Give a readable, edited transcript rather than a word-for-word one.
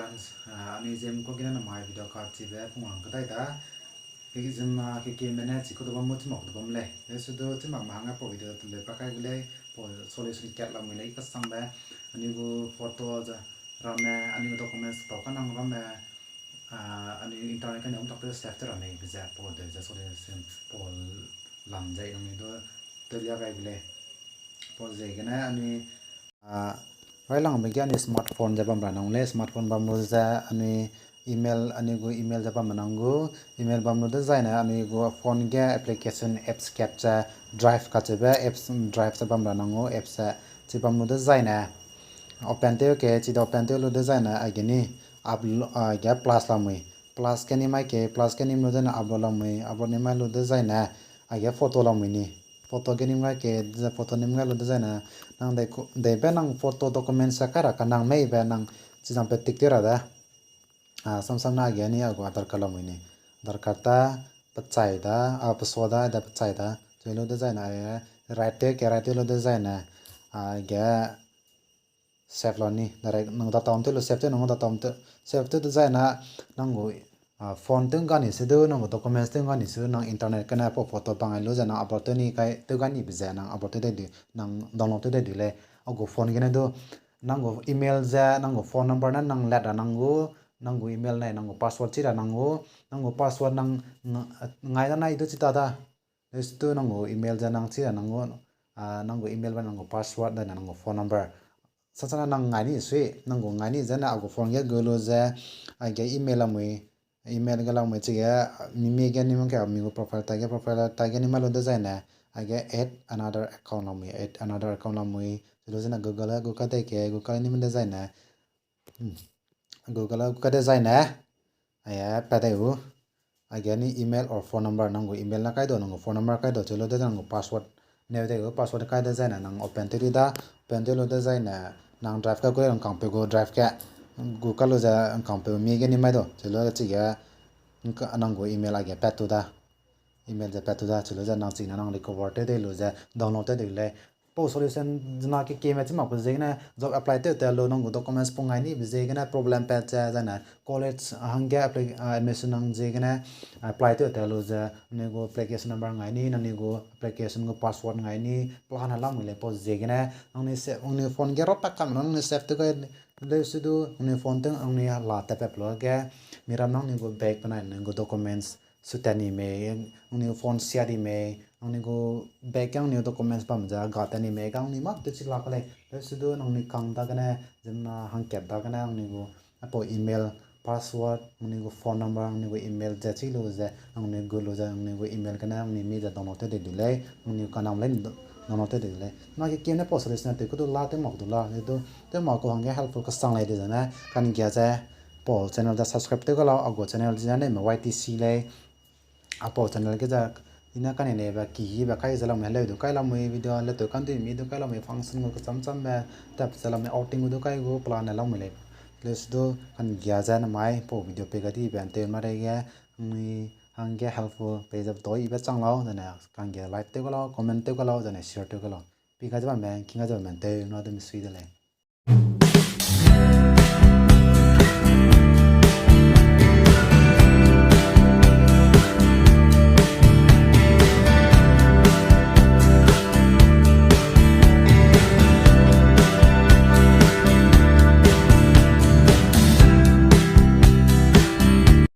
friends, ani Zeme ko kina na mai video card chi be phung ka tai da ke Zeme ke mena chi ko do mo chi mok do bom le le su do chi ma nga po video le pa kai le po solution cat la mi le ka sang ba ani go photo ja rame ani go documents to ka nang rame ani internet ka nyom tak te step ra me bi za po de ja solution po lam jai nang do to ya kai le po je ke na ani right lang me ani smartphone ja bam ranong le smartphone bam ro ja ani email ani go email ja bam nango email bam ro ja na ani go phone ge application apps capture drive ka che ba apps drive ja bam ranongo apps che bam ro ja na open te ke chi do open te lo ja na agini up ga plus la mui plus ke ni mai ke plus ke ni mo ja na upload la mui upload ni mai lo ja na aga photo la mui ni photo ke ni mai ke photo ni mai lo ja na nang de be nang photo document sa kara kanang mai be nang chi jam pe tik tira da sam na ge ni ago adar kala mui ni dar karta pachai da pasoda da pachai da chelo da ja na right te ke right te lo da ja na ge save lo ni direct nang da tom te lo save te nang da tom te save te da ja na nang go phone tung ga ni se do nang documents tung ga ni se nang internet kana po photo pangai lo ja na upload te ni kai te ga ni bi ja nang upload te de nang download te de le ago phone gene do nang go email ja nang go phone number na nang let nang go email na nang go password chi ra nang go password nang ngai da na ido chi ta da esto nang go email ja nang chi ra nang go email ba nang go password da nang go phone number sachana nang ngai ni sui nang go ngai ni ja na ago phone ge go lo ja ge email amui email ga lang chi ga mi ge ni mang ka mi go profile ta ge ni ma lo da ja na age add another account amui lo ja na google ka te ke google ni ma da ja na google ka da ja na aya pa da u age ni email or phone number nang go email na kai do nang go phone number kai do chelo da nang go password ne de go password kai da ja na nang open te da open te lo da ja na nang drive ka ko nang kang pe go drive ka google lo ja kang pe mi ge ni mai do chelo chi ga nang go email age pa tu da email ja pa tu da chelo ja nang chi na nang recover te de lo ja download te de le po solution jna ke ma chi ma ko je na job apply te lo nang go documents pongai ni je na problem pa cha ja na college hangge admission nang je na apply te lo ja ne go application number ngai ni na ni go application go password ngai ni plan hala mu le po je na ang ni phone ge ro ta kam nang ni save te ko le su do ni phone te ang ni la ta pe lo ge miram nang ni go back pa na go documents sutani me ang ni phone sia di me ang ni go back ang ni documents pam ja ga ta ni me gang ni mak te chi la ka le su do ang ni kang da kana jemna hang cap da kana ang ni go apo email password ang ni go phone number ang ni go email ja chi lo ja ang ni go lo ja ang ni go email kana ang ni mi ja download te de le ang ni ka nam le download te de le na ke ne po solution te ko do la te mok do la le do te ma ko hang helpful ka sang le de na kan gya ja po channel da subscribe te ko la ago channel ja ne ma ytc le apo channel ke ja ina kan ne ba ki ba kai zala me le do kai la me video le to kan de mi do kai la me function ko cham cham me tap zala me outing do kai go plan la me le les do kan gya ja na mai po video pe ga di ban te ma re ga ni hang ge helpful pe jab to i ba chang lao na kan ge like te ko la comment te ko la ja ne share te ko la pi ga ja ba me ki ga ja me te no de mi sui de le